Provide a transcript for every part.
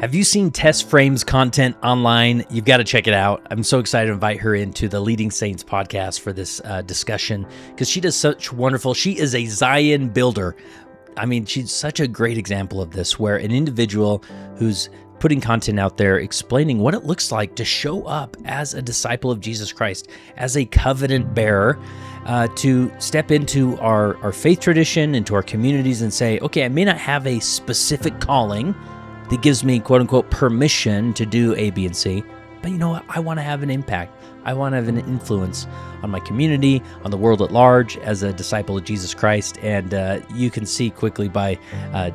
Have you seen Tess Frame's content online? You've got to check it out. I'm so excited to invite her into the Leading Saints podcast for this discussion because she does such wonderful. She is a Zion builder. I mean, she's such a great example of this, where an individual who's putting content out there explaining what it looks like to show up as a disciple of Jesus Christ, as a covenant bearer, to step into our faith tradition, into our communities and say, okay, I may not have a specific calling that gives me, quote unquote, permission to do A, B, and C. But you know what? I want to have an impact. I want to have an influence on my community, on the world at large as a disciple of Jesus Christ. And you can see quickly by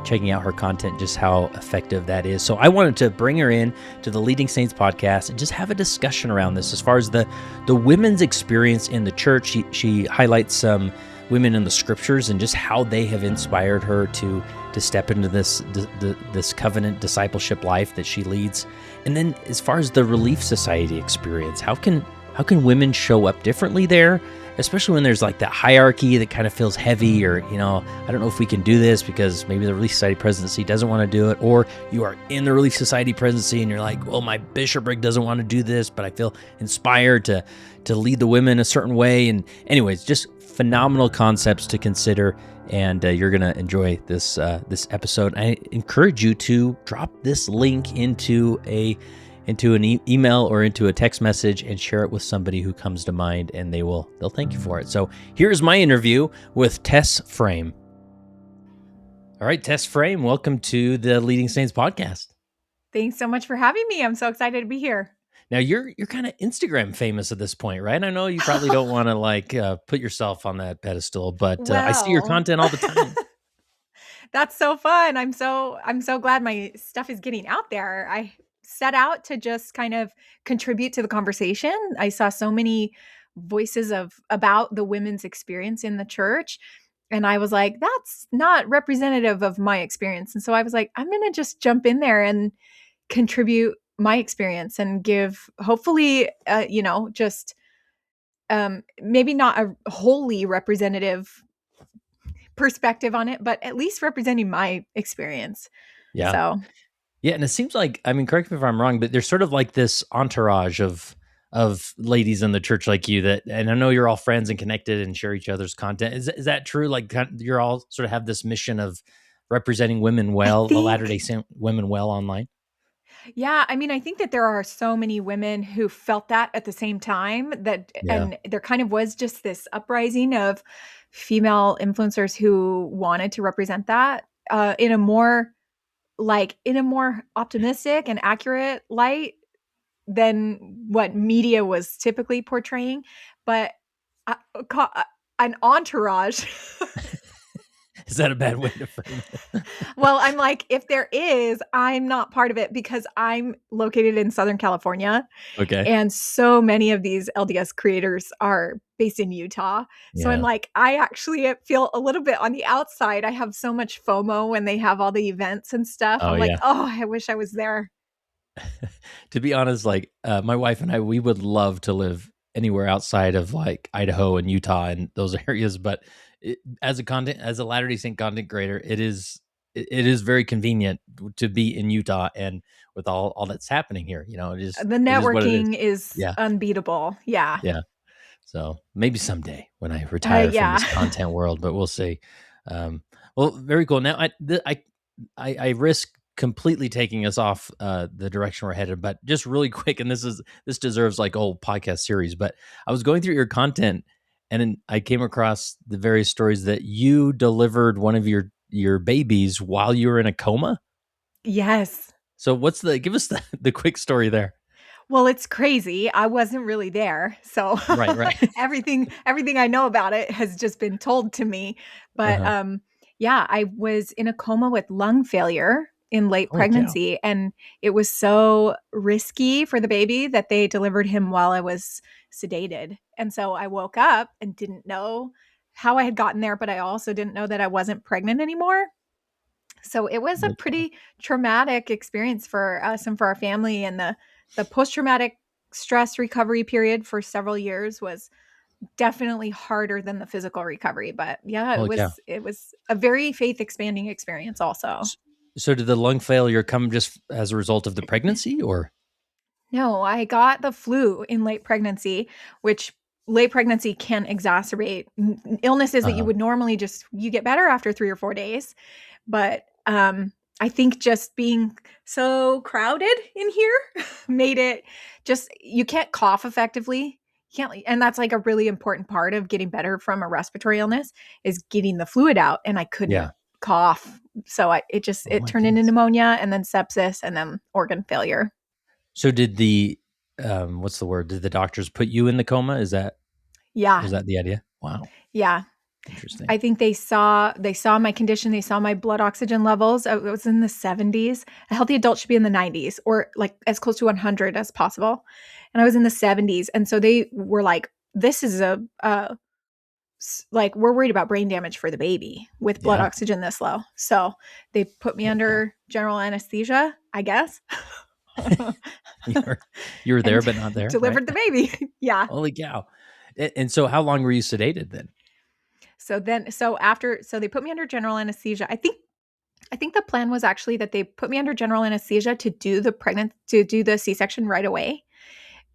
checking out her content just how effective that is. So I wanted to bring her in to the Leading Saints podcast and just have a discussion around this as far as the women's experience in the church. She highlights some women in the scriptures and just how they have inspired her to step into this covenant discipleship life that she leads. And then as far as the Relief Society experience, how can women show up differently there, especially when there's like that hierarchy that kind of feels heavy, or, you know, I don't know if we can do this because maybe the Relief Society presidency doesn't want to do it, or you are in the Relief Society presidency and you're like, well, my bishopric doesn't want to do this, but I feel inspired to lead the women a certain way. And anyways, just phenomenal concepts to consider, and you're going to enjoy this episode. I encourage you to drop this link into an email or into a text message and share it with somebody who comes to mind, and they'll thank you for it. So here's my interview with Tess Frame. All right, Tess Frame, welcome to the Leading Saints podcast. Thanks so much for having me. I'm so excited to be here. Now you're kind of Instagram famous at this point, right? I know you probably don't want to put yourself on that pedestal, but I see your content all the time. That's so fun. I'm so glad my stuff is getting out there. I set out to just kind of contribute to the conversation. I saw so many voices about the women's experience in the church, and I was like, that's not representative of my experience. And so I was like, I'm going to just jump in there and contribute my experience and give, hopefully, just maybe not a wholly representative perspective on it, but at least representing my experience. Yeah. So, yeah. And it seems like, I mean, correct me if I'm wrong, but there's sort of like this entourage of ladies in the church like you that, and I know you're all friends and connected and share each other's content. Is that true? Like you're all sort of have this mission of representing women well, Latter-day Saint women well online? Yeah, I mean, I think that there are so many women who felt that at the same time and there kind of was just this uprising of female influencers who wanted to represent that in a more optimistic and accurate light than what media was typically portraying. But an entourage. Is that a bad way to frame it? Well, I'm like, if there is, I'm not part of it because I'm located in Southern California. Okay. And so many of these LDS creators are based in Utah. So I'm like, I actually feel a little bit on the outside. I have so much FOMO when they have all the events and stuff. I'm like, oh, I wish I was there. To be honest, like my wife and I, we would love to live anywhere outside of like Idaho and Utah and those areas, but as a Latter-day Saint content creator, it is very convenient to be in Utah, and with all that's happening here, you know, the networking is unbeatable. Yeah. So maybe someday when I retire from this content world, but we'll see. Well, very cool. Now I risk completely taking us off the direction we're headed, but just really quick, and this deserves like a whole podcast series, but I was going through your content and then I came across the various stories that you delivered one of your babies while you were in a coma. Yes. So give us the quick story there. Well, it's crazy. I wasn't really there. So right. everything I know about it has just been told to me. But I was in a coma with lung failure in late pregnancy. And it was so risky for the baby that they delivered him while I was sedated. And so I woke up and didn't know how I had gotten there, but I also didn't know that I wasn't pregnant anymore. So it was a pretty traumatic experience for us and for our family. And the post-traumatic stress recovery period for several years was definitely harder than the physical recovery. But it was a very faith expanding experience also. So did the lung failure come just as a result of the pregnancy, or? No, I got the flu in late pregnancy, which late pregnancy can exacerbate illnesses that you Uh-huh. would normally you get better after 3 or 4 days. But, I think just being so crowded in here made it just you can't cough effectively. You can't and that's, like, a really important part of getting better from a respiratory illness is getting the fluid out, and I couldn't Yeah. cough. So Oh it my turned into goodness. pneumonia and then sepsis and then organ failure. So did the what's the word? Did the doctors put you in the coma? Yeah, Was that the idea? Wow. yeah. Interesting. I think they saw my condition, they saw my blood oxygen levels. I was in the 70s. A healthy adult should be in the 90s or like as close to 100 as possible. And I was in the 70s, and so they were like, "This is like we're worried about brain damage for the baby with blood Yeah. oxygen this low." So they put me Holy cow. under general anesthesia, I guess, You were you were there and but not there, right? delivered the baby. Yeah. Holy cow. And so how long were you sedated then? So they put me under general anesthesia. I think the plan was actually that they put me under general anesthesia to do the C-section right away.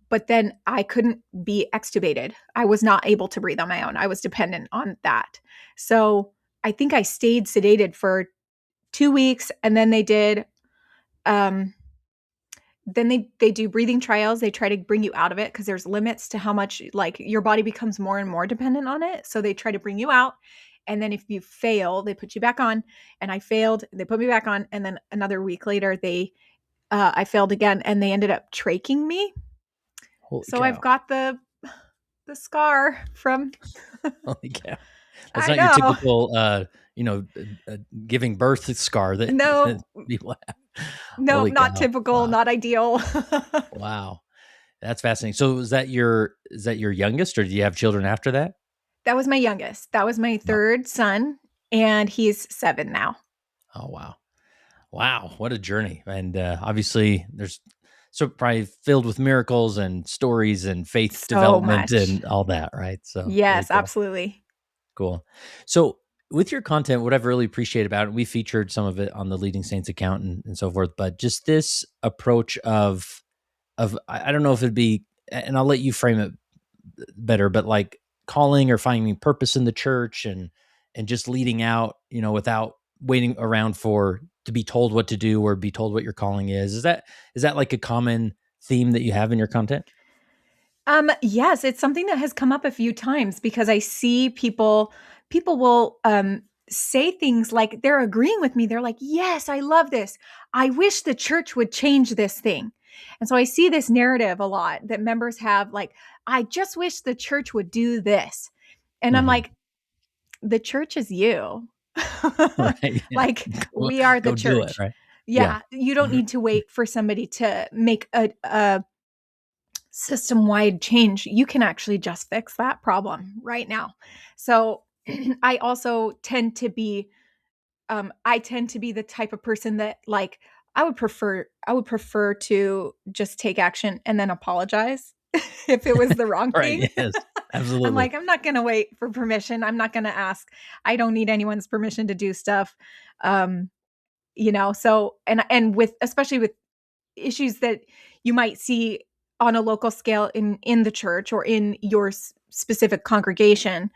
But then I couldn't be extubated. I was not able to breathe on my own. I was dependent on that. So I think I stayed sedated for 2 weeks, and um then they do breathing trials. They try to bring you out of it because there's limits to how much like your body becomes more and more dependent on it. So they try to bring you out. And then if you fail, they put you back on. And I failed. They put me back on. And then another week later, I failed again, and they ended up tracheing me. Holy So I've cow. got the scar from Holy cow. That's I not your know. typical you know, giving birth scar that, that No, people have. no, Holy not cow. typical, Wow. not ideal. Wow. That's fascinating. So is that your youngest, or do you have children after that? That was my youngest. That was my No. third son, and he's 7 now. Oh wow. Wow, what a journey. And obviously there's so probably filled with miracles and stories and faith So development much. and all that, right? So very Yes, cool. absolutely. Cool. So with your content, what I've really appreciated about it, we featured some of it on the Leading Saints account and so forth, but just this approach of I don't know if it'd be, and I'll let you frame it better, but like calling or finding purpose in the church and just leading out, without waiting around for to be told what to do or be told what your calling is. Is that like a common theme that you have in your content? Yes, it's something that has come up a few times because I see people will say things like they're agreeing with me. They're like, "Yes, I love this. I wish the church would change this thing." And so I see this narrative a lot that members have like, "I just wish the church would do this." And I'm Hmm. like, "The church is you." Right. Yeah. Like we are the Go do it. church. Right. Yeah. Yeah, you don't need to wait for somebody to make a system-wide change. You can actually just fix that problem right now. So I also I tend to be the type of person that like I would prefer to just take action and then apologize if it was the wrong Right. thing. Yes. I'm Absolutely. like, I'm not gonna wait for permission. I'm not gonna ask. I don't need anyone's permission to do stuff. Um, so and with especially with issues that you might see on a local scale in the church or in your specific congregation,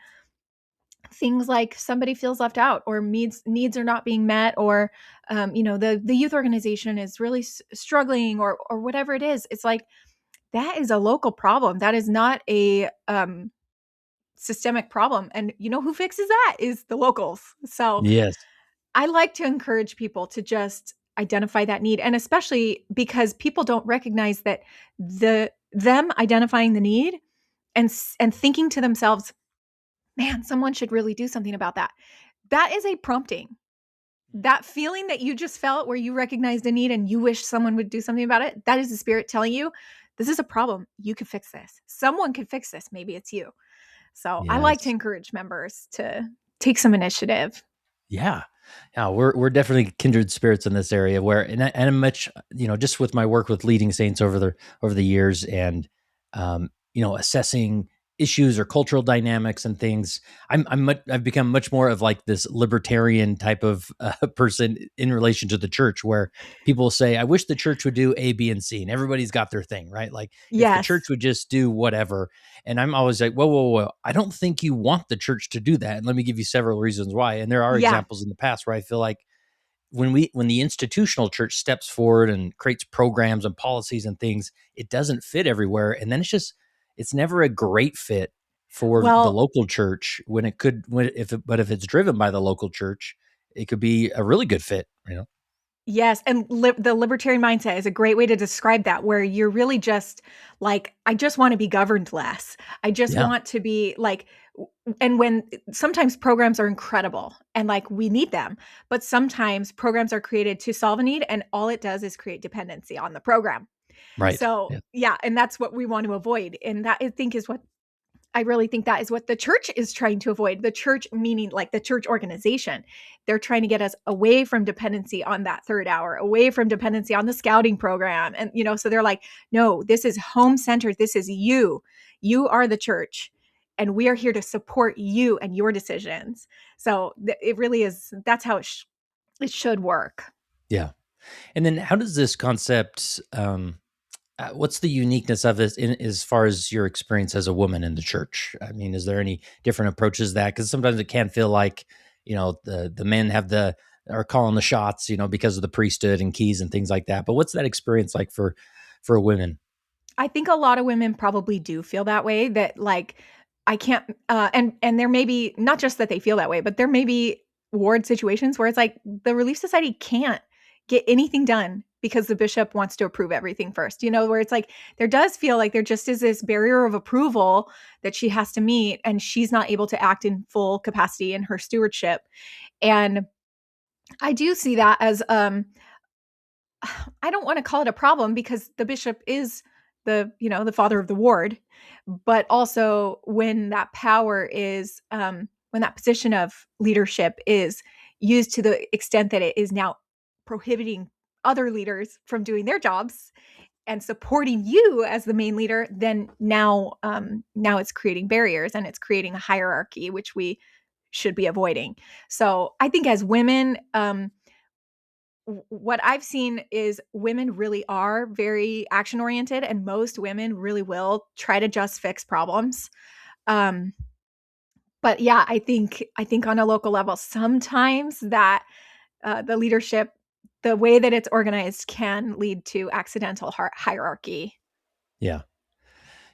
things like somebody feels left out or needs are not being met, or the youth organization is really struggling, or whatever it is. It's like that is a local problem. That is not a systemic problem, and who fixes that is the locals. So Yes. I like to encourage people to just identify that need, and especially because people don't recognize that them identifying the need and thinking to themselves, "Man, someone should really do something about that." That is a prompting. That feeling that you just felt where you recognized a need and you wish someone would do something about it, that is the spirit telling you, "This is a problem. You could fix this. Someone could fix this. Maybe it's you." So, I like to Yes. encourage members to take some initiative. Yeah. Yeah, we're definitely kindred spirits in this area where and I'm much, just with my work with leading saints over the years and assessing issues or cultural dynamics and things, I've become much more of like this libertarian type of person in relation to the church, where people say, I wish the church would do A, B, and C, and everybody's got their thing, right? Like if the church Yes. would just do whatever. And I'm always like, whoa, whoa, whoa. I don't think you want the church to do that. And let me give you several reasons why. And there are Yeah. examples in the past where I feel like when the institutional church steps forward and creates programs and policies and things, it doesn't fit everywhere. And then it's never a great fit for the Well, local church when it could, but if it's driven by the local church, it could be a really good fit, you know? yes, and the libertarian mindset is a great way to describe that, where you're really just like, I just want to be governed less. I just Yeah. want to be like, and when sometimes programs are incredible and like we need them, but sometimes programs are created to solve a need, and all it does is create dependency on the program. Right. So, Yeah. yeah, and that's what we want to avoid. And that I think is what I really think that is what the church is trying to avoid. The church, meaning like the church organization, they're trying to get us away from dependency on that third hour, away from dependency on the scouting program. And, so they're like, no, this is home centered. This is you. You are the church. And we are here to support you and your decisions. So it really is, that's how it should work. Yeah. And then how does this concept, what's the uniqueness of this in as far as your experience as a woman in the church? I mean, is there any different approaches to that? Because sometimes it can feel like, the men are calling the shots, because of the priesthood and keys and things like that. But what's that experience like for women? I think a lot of women probably do feel that way, that like I can't and there may be not just that they feel that way, but there may be ward situations where it's like the Relief Society can't get anything done because the bishop wants to approve everything first. Where it's like there does feel like there just is this barrier of approval that she has to meet, and she's not able to act in full capacity in her stewardship. And I do see that as I don't want to call it a problem, because the bishop is the father of the ward, but also when that power is when that position of leadership is used to the extent that it is now prohibiting other leaders from doing their jobs and supporting you as the main leader, then now it's creating barriers and it's creating a hierarchy which we should be avoiding. So I think as women, what I've seen is women really are very action oriented, and most women really will try to just fix problems. Um, but yeah, I think on a local level, sometimes that the leadership, the way that it's organized, can lead to accidental hierarchy. Yeah.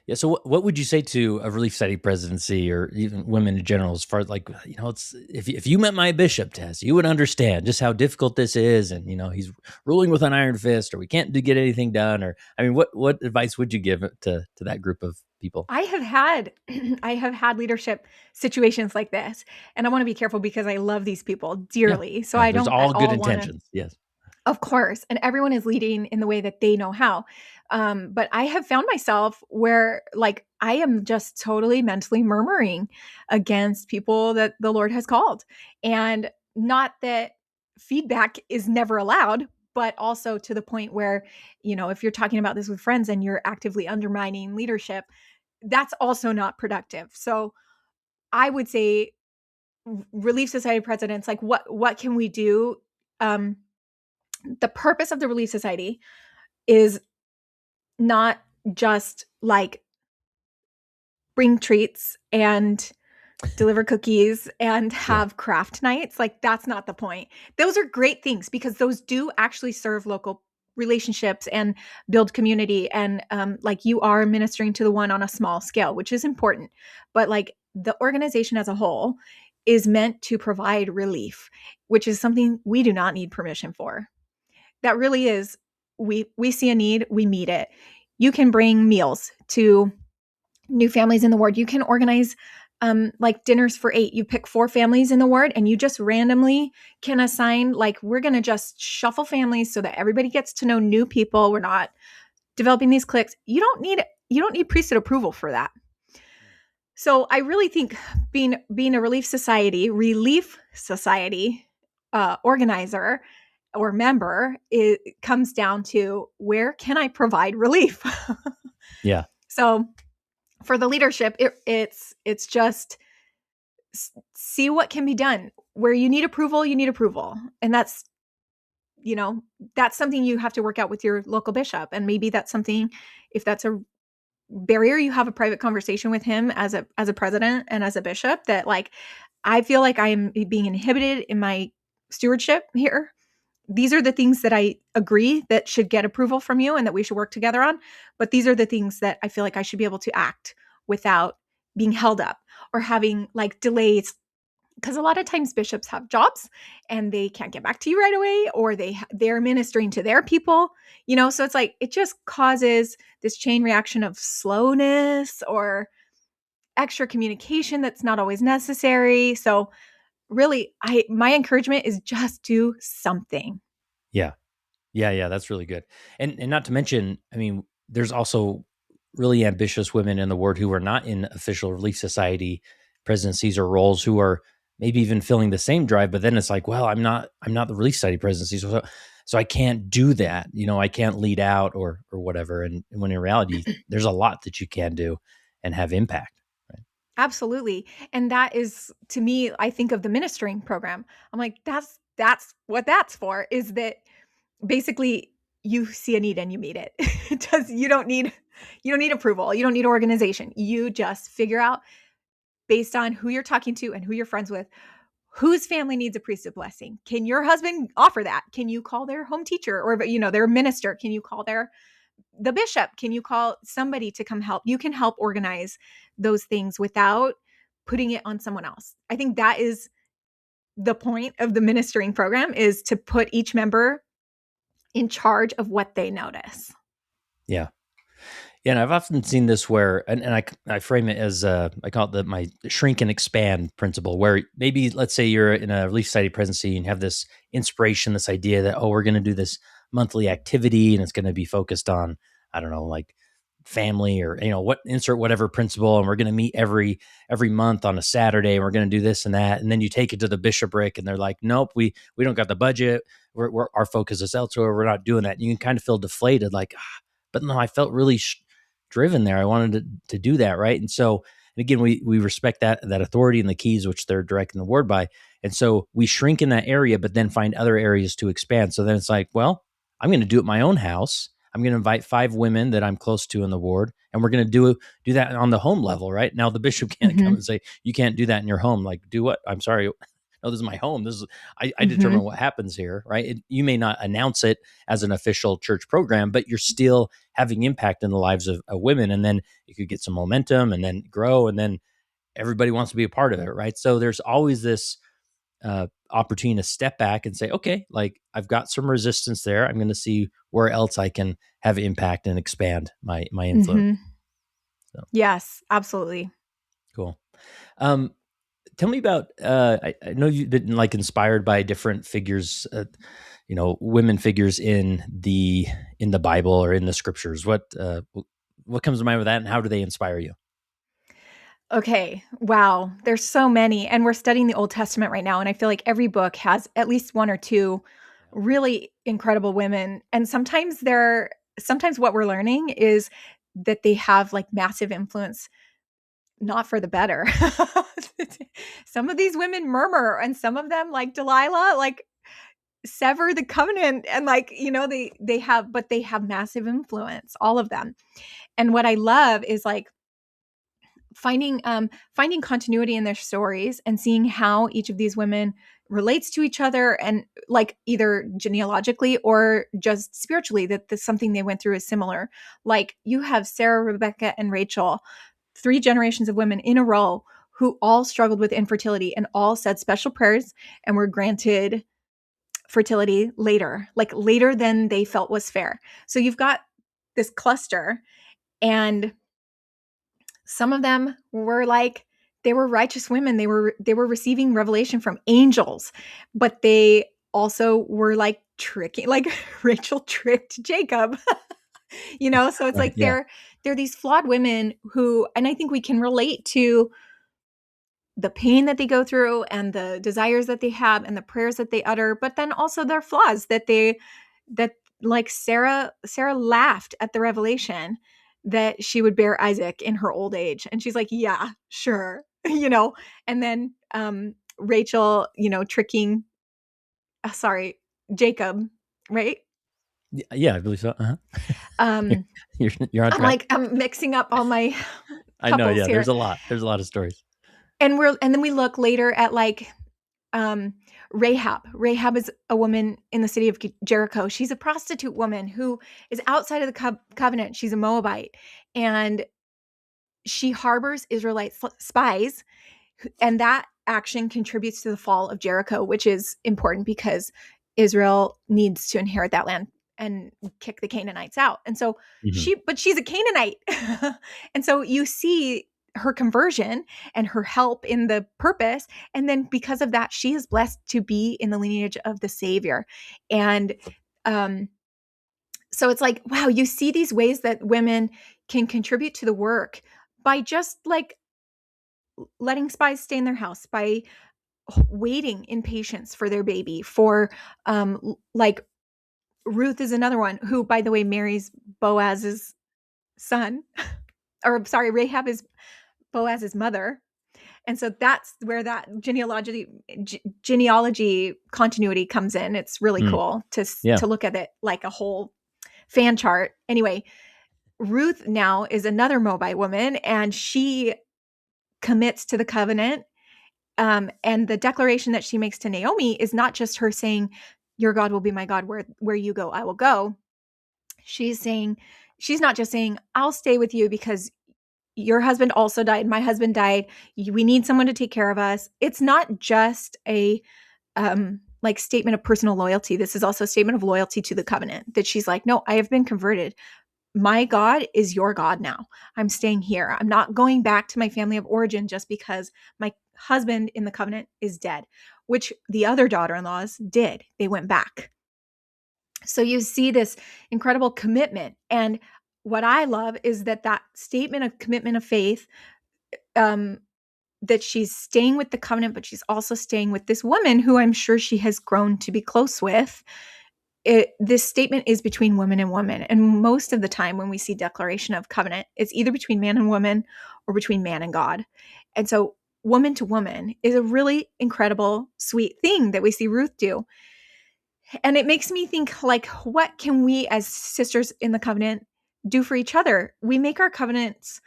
Yeah. So what would you say to a Relief Society presidency or even women in general, as far as like, it's if you met my bishop, Tess, you would understand just how difficult this is. And, he's ruling with an iron fist, or we can't get anything done. Or, I mean, what advice would you give to that group of people? I have had I have had leadership situations like this, and I want to be careful because I love these people Yeah. dearly. So Yeah. I There's don't at all good all want to. intentions. Yes. Of course, and everyone is leading in the way that they know how. But I have found myself where, like, I am just totally mentally murmuring against people that the Lord has called. And not that feedback is never allowed, but also to the point where, if you're talking about this with friends and you're actively undermining leadership, that's also not productive. So I would say Relief Society presidents, like, what can we do? Um, the purpose of the Relief Society is not just like bring treats and deliver cookies and Yeah. have craft nights. Like, that's not the point. Those are great things because those do actually serve local relationships and build community. And like, you are ministering to the one on a small scale, which is important. But like, the organization as a whole is meant to provide relief, which is something we do not need permission for. That really is, we see a need, we meet it. You can bring meals to new families in the ward. You can organize like dinners for 8. You pick 4 families in the ward and you just randomly can assign, like, we're going to just shuffle families so that everybody gets to know new people. We're not developing these cliques. You don't need priesthood approval for that. So I really think being a relief society organizer or member, it comes down to, where can I provide relief? Yeah. So for the leadership, it's just see what can be done. Where you need approval, and that's that's something you have to work out with your local bishop. And maybe that's something, if that's a barrier, you have a private conversation with him as a president and as a bishop, that like, I feel like I am being inhibited in my stewardship here. These are the things that I agree that should get approval from you and that we should work together on. But these are the things that I feel like I should be able to act without being held up or having like delays. Because a lot of times bishops have jobs and they can't get back to you right away, or they're ministering to their people, so it's like it just causes this chain reaction of slowness or extra communication that's not always necessary. So really, my encouragement is just do something. Yeah. Yeah, that's really good. And not to mention, I mean, there's also really ambitious women in the ward who are not in official Relief Society presidencies or roles, who are maybe even feeling the same drive, but then it's like, well, I'm not the Relief Society presidency, so I can't do that. I can't lead out or whatever. And when in reality, there's a lot that you can do and have impact. Right? Absolutely. And that is, to me, I think of the ministering program. I'm like, that's what that's for, is that basically you see a need and you meet it. You don't need approval. You don't need organization. You just figure out, based on who you're talking to and who you're friends with, whose family needs a priesthood blessing. Can your husband offer that? Can you call their home teacher or their minister? Can you call the bishop? Can you call somebody to come help? You can help organize those things without putting it on someone else. I think that is the point of the ministering program, is to put each member in charge of what they notice. Yeah. Yeah, and I've often seen this where, and I frame it as I call it my shrink and expand principle, where maybe let's say you're in a Relief Society presidency and have this inspiration, this idea that, oh, we're going to do this monthly activity and it's going to be focused on, I don't know, like family or insert whatever principle, and we're going to meet every month on a Saturday, and we're going to do this and that, and then you take it to the bishopric and they're like, nope, we don't got the budget, our focus is elsewhere, we're not doing that. And you can kind of feel deflated, like, but no, I felt really driven there. I wanted to do that, right? And so, and again, we respect that authority and the keys which they're directing the word by, and so we shrink in that area, but then find other areas to expand. So then it's like, well, I'm going to do it at my own house. I'm going to invite 5 women that I'm close to in the ward, and we're going to do that on the home level, right? Now the bishop can't come and say, you can't do that in your home. Like, do what? I'm sorry. No, this is my home. This is I determine what happens here, right? You may not announce it as an official church program, but you're still having impact in the lives of women, and then you could get some momentum and then grow, and then everybody wants to be a part of it, right? So there's always this opportunity to step back and say, okay, like I've got some resistance there. I'm going to see where else I can have impact and expand my influence. So. Yes, absolutely. Cool. Tell me about, I know you've been like inspired by different figures, women figures in the Bible or in the scriptures. What comes to mind with that, and how do they inspire you? Okay. Wow. There's so many. And we're studying the Old Testament right now. And I feel like every book has at least one or two really incredible women. And sometimes what we're learning is that they have like massive influence, not for the better. Some of these women murmur, and some of them, like Delilah, like sever the covenant, and like, they have massive influence, all of them. And what I love is like finding continuity in their stories and seeing how each of these women relates to each other, and like either genealogically or just spiritually, that something they went through is similar. Like you have Sarah, Rebecca, and Rachel, 3 generations of women in a row who all struggled with infertility and all said special prayers and were granted fertility later than they felt was fair. So you've got this cluster, and some of them were like, they were righteous women. They were receiving revelation from angels, but they also were like tricking, like Rachel tricked Jacob. So it's like they're these flawed women who, and I think we can relate to the pain that they go through and the desires that they have and the prayers that they utter, but then also their flaws that like Sarah laughed at the revelation that she would bear Isaac in her old age. And she's like, yeah, sure. And then Rachel, tricking, Jacob, right? Yeah, I believe so. Um, You're on track. I'm mixing up all my I know. couples Yeah, here. there's a lot. There's a lot of stories. And then we look later at Rahab. Rahab is a woman in the city of Jericho. She's a prostitute woman who is outside of the covenant. She's a Moabite, and she harbors Israelite spies, and that action contributes to the fall of Jericho, which is important because Israel needs to inherit that land and kick the Canaanites out. And so but she's a Canaanite. And so you see her conversion and her help in the purpose. And then because of that, she is blessed to be in the lineage of the Savior. And so it's like, wow, you see these ways that women can contribute to the work by just like letting spies stay in their house, by waiting in patience for their baby, for like Ruth is another one who, by the way, marries Boaz's son, or sorry, Rahab is Boaz's mother. And so that's where that genealogy continuity comes in. It's really cool to look at it like a whole fan chart. Anyway, Ruth now is another Moabite woman, and she commits to the covenant. And the declaration that she makes to Naomi is not just her saying, your God will be my God, where you go, I will go. She's not just saying, I'll stay with you because your husband also died, my husband died, we need someone to take care of us. It's not just a statement of personal loyalty. This is also a statement of loyalty to the covenant, that she's like, no, I have been converted. My God is your God now. I'm staying here. I'm not going back to my family of origin just because my husband in the covenant is dead, which the other daughter-in-laws did. They went back. So you see this incredible commitment. And what I love is that statement of commitment of faith, that she's staying with the covenant, but she's also staying with this woman who I'm sure she has grown to be close with. This statement is between woman and woman. And most of the time when we see declaration of covenant, it's either between man and woman or between man and God. And so woman to woman is a really incredible, sweet thing that we see Ruth do. And it makes me think, like, what can we as sisters in the covenant do for each other? We make our covenants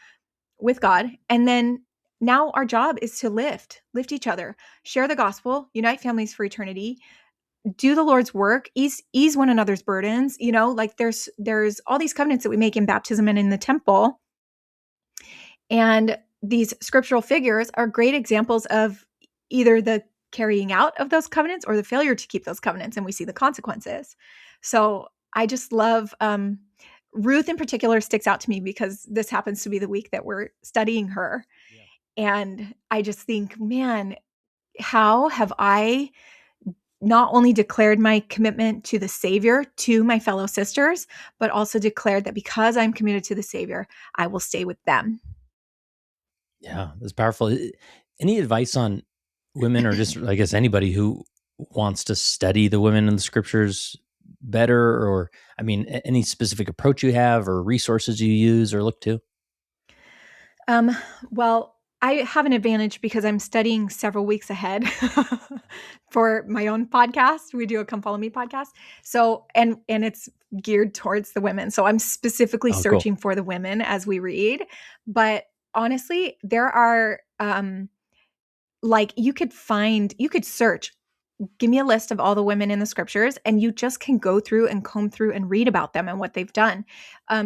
with God, and then now our job is to lift each other, share the gospel, unite families for eternity, do the Lord's work, ease one another's burdens. Like there's all these covenants that we make in baptism and in the temple. And these scriptural figures are great examples of either the carrying out of those covenants or the failure to keep those covenants. And we see the consequences. So I just love, Ruth in particular sticks out to me because this happens to be the week that we're studying her. Yeah. And I just think, man, how have I not only declared my commitment to the Savior, to my fellow sisters, but also declared that because I'm committed to the Savior, I will stay with them. Yeah, that's powerful. Any advice on women, or just, I guess, anybody who wants to study the women in the scriptures better, or, I mean, any specific approach you have or resources you use or look to? Well, I have an advantage because I'm studying several weeks ahead for my own podcast. We do a Come Follow Me podcast. So, and it's geared towards the women. So I'm specifically searching for the women as we read. But honestly, there are, you could search, give me a list of all the women in the scriptures, and you just can go through and comb through and read about them and what they've done.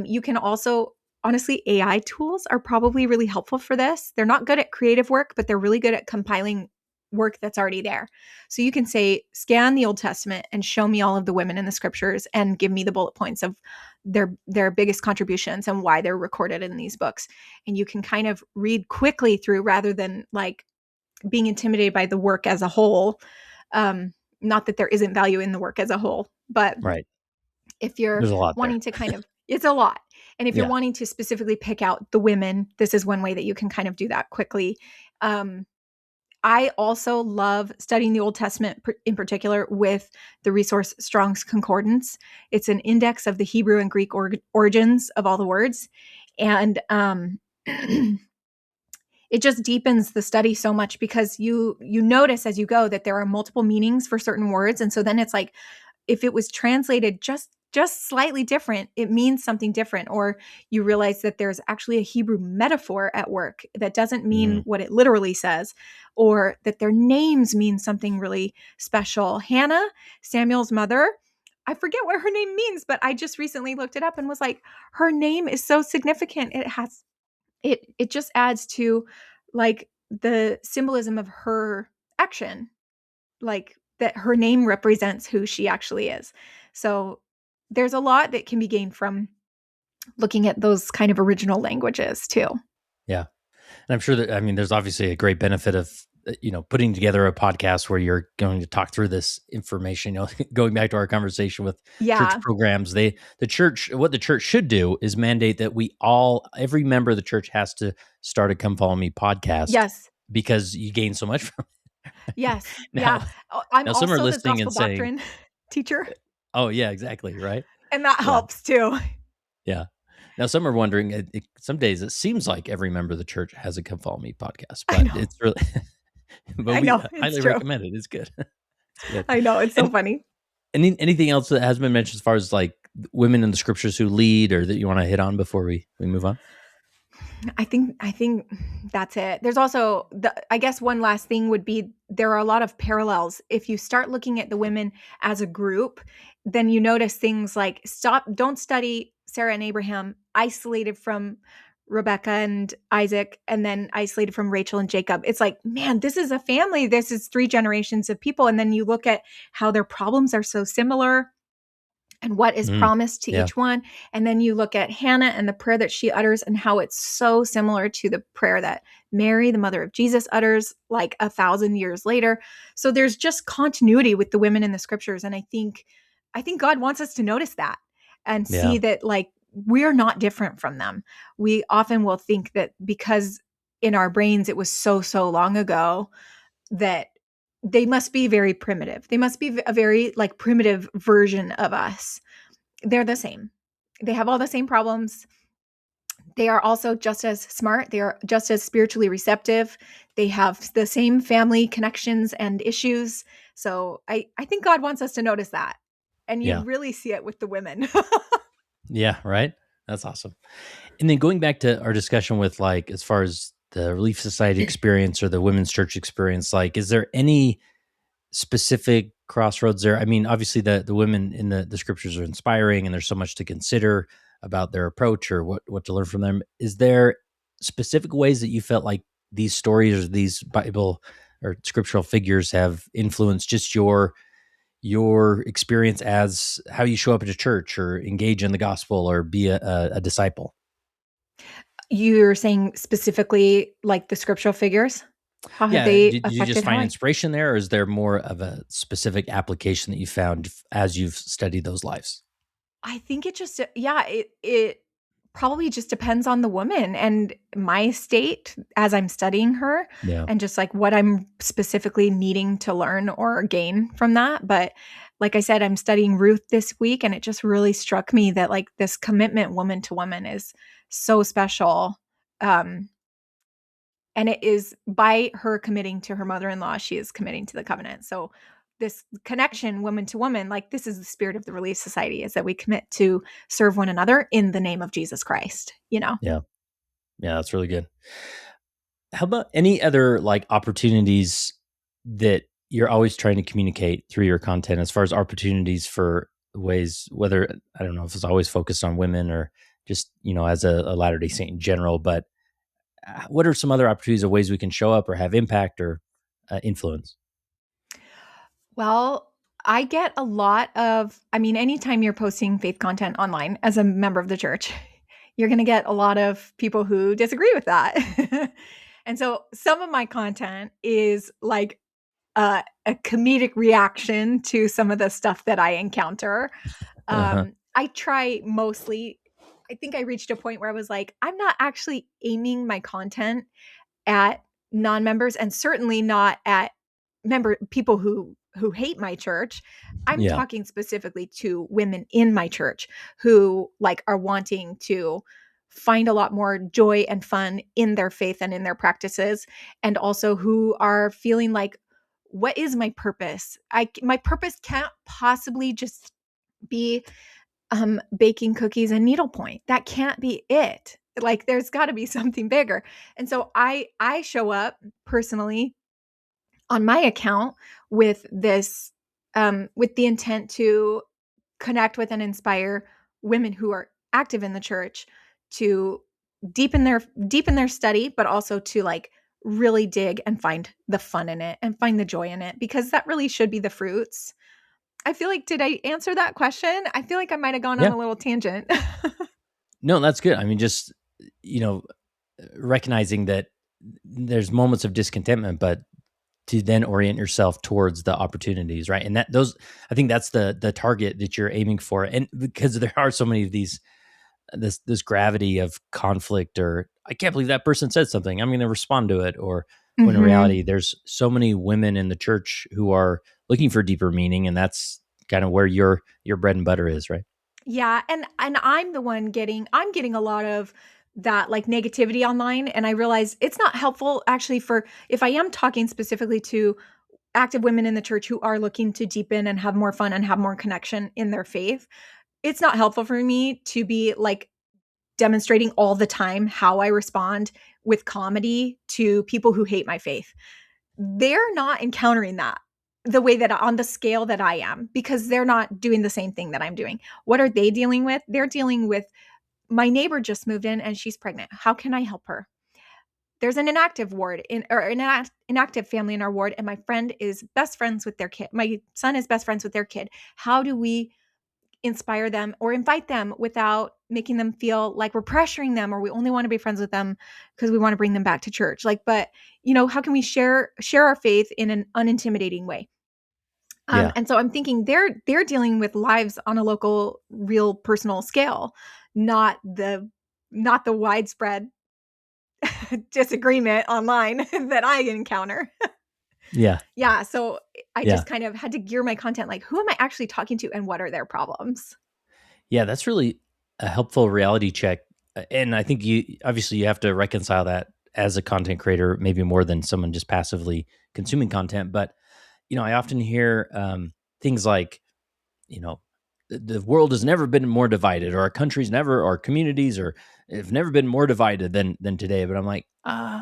You can also, honestly, AI tools are probably really helpful for this. They're not good at creative work, but they're really good at compiling work that's already there. So you can say, scan the Old Testament and show me all of the women in the scriptures and give me the bullet points of their biggest contributions and why they're recorded in these books. And you can kind of read quickly through rather than like being intimidated by the work as a whole. Not that there isn't value in the work as a whole, but right. If you're wanting to kind of, it's a lot. And if you're wanting to specifically pick out the women, this is one way that you can kind of do that quickly. I also love studying the Old Testament in particular with the resource Strong's Concordance. It's an index of the Hebrew and Greek origins of all the words. And it just deepens the study so much because you notice as you go that there are multiple meanings for certain words. And so then it's like, if it was translated just slightly different, it means something different. Or you realize that there's actually a Hebrew metaphor at work that doesn't mean what it literally says, or that their names mean something really special. Hannah, Samuel's mother, I forget what her name means, but I just recently looked it up and was like, her name is so significant. It just adds to like the symbolism of her action, like that her name represents who she actually is. So there's a lot that can be gained from looking at those kind of original languages too. Yeah. And I'm sure that, I mean, there's obviously a great benefit of, putting together a podcast where you're going to talk through this information, going back to our conversation with church Yeah. programs, what the church should do is mandate that every member of the church has to start a Come Follow Me podcast Yes. because you gain so much from it. Yes. Yeah. Now, Oh, I'm now some are also the listening gospel and saying, doctrine teacher, oh yeah, exactly. Right. and that Yeah. helps too. Yeah. Now, some are wondering, some days it seems like every member of the church has a Come Follow Me podcast, I but know. it's really, but I we know. It's highly true. recommend it. It's good. It's good. I know. It's so And funny. anything else that has been mentioned as far as like women in the scriptures who lead, or that you want to hit on before we move on? I think that's it. There's also I guess one last thing would be there are a lot of parallels. If you start looking at the women as a group, then you notice things like don't study Sarah and Abraham isolated from Rebecca and Isaac, and then isolated from Rachel and Jacob. It's like, man, this is a family. This is 3 generations of people. And then you look at how their problems are so similar and what is promised to Yeah. each one. And then you look at Hannah and the prayer that she utters and how it's so similar to the prayer that Mary, the mother of Jesus, utters like 1,000 years later. So there's just continuity with the women in the scriptures. And I think God wants us to notice that and Yeah. see that like we're not different from them. We often will think that because in our brains it was so long ago that they must be very primitive. They must be a very like primitive version of us. They're the same. They have all the same problems. They are also just as smart. They are just as spiritually receptive. They have the same family connections and issues. So I think God wants us to notice that. And you Yeah. really see it with the women. Yeah. Right. That's awesome. And then going back to our discussion with like, as far as the Relief Society experience or the women's church experience, like, is there any specific crossroads there? I mean, obviously the women in the scriptures are inspiring and there's so much to consider about their approach or what to learn from them. Is there specific ways that you felt like these stories or these Bible or scriptural figures have influenced just your experience as how you show up at a church or engage in the gospel or be a disciple? You're saying specifically like the scriptural figures? How have Yeah, they did you just affected how find I inspiration there, or is there more of a specific application that you found as you've studied those lives? I think it just yeah, it probably just depends on the woman and my state as I'm studying her Yeah. and just like what I'm specifically needing to learn or gain from that. But like I said, I'm studying Ruth this week and it just really struck me that like this commitment woman to woman is so special. Um and it is by her committing to her mother-in-law, she is committing to the covenant. So this connection, woman to woman, like this is the spirit of the Relief Society, is that we commit to serve one another in the name of Jesus Christ, you know? Yeah. Yeah, that's really good. How about any other like opportunities that you're always trying to communicate through your content as far as opportunities for ways, whether, I don't know if it's always focused on women or just, as a Latter-day Saint in general, but what are some other opportunities of ways we can show up or have impact or influence? Well, I get a lot of, I mean, anytime you're posting faith content online as a member of the church, you're going to get a lot of people who disagree with that. And so some of my content is like a comedic reaction to some of the stuff that I encounter. Uh-huh. I try mostly, I think I reached a point where I was like, I'm not actually aiming my content at non-members and certainly not at people who hate my church. I'm Yeah. talking specifically to women in my church who like are wanting to find a lot more joy and fun in their faith and in their practices, and also who are feeling like, what is my purpose? My purpose can't possibly just be baking cookies and needlepoint. That can't be it. Like, there's got to be something bigger. And so I show up personally on my account with this, with the intent to connect with and inspire women who are active in the church to deepen their study, but also to like really dig and find the fun in it and find the joy in it, because that really should be the fruits. I feel like, did I answer that question? I feel like I might have gone on Yeah. a little tangent. No, that's good. I mean, just, you know, recognizing that there's moments of discontentment, but to then orient yourself towards the opportunities, right? And I think that's the target that you're aiming for. And because there are so many of these, this gravity of conflict, or I can't believe that person said something, I'm going to respond to it. Or when in reality, there's so many women in the church who are looking for deeper meaning, and that's kind of where your bread and butter is, right? Yeah, and I'm the one I'm getting a lot of that like negativity online, and I realize it's not helpful actually, for if I am talking specifically to active women in the church who are looking to deepen and have more fun and have more connection in their faith. It's not helpful for me to be like demonstrating all the time how I respond with comedy to people who hate my faith. They're not encountering that the way that, on the scale that I am, because they're not doing the same thing that I'm doing. What are they dealing with? They're dealing with, my neighbor just moved in and she's pregnant. How can I help her? There's an inactive ward or an inactive family in our ward, and my friend is best friends with their kid. My son is best friends with their kid. How do we inspire them or invite them without making them feel like we're pressuring them, or we only want to be friends with them because we want to bring them back to church? Like, but how can we share our faith in an unintimidating way? Yeah. And so I'm thinking they're dealing with lives on a local, real, personal scale, not the widespread disagreement online that I encounter. Yeah. Yeah, so I Yeah. just kind of had to gear my content like, who am I actually talking to and what are their problems? Yeah, that's really a helpful reality check. And I think you have to reconcile that as a content creator, maybe more than someone just passively consuming content. But, I often hear things like, the world has never been more divided, or our communities have never been more divided than today. But I'm like,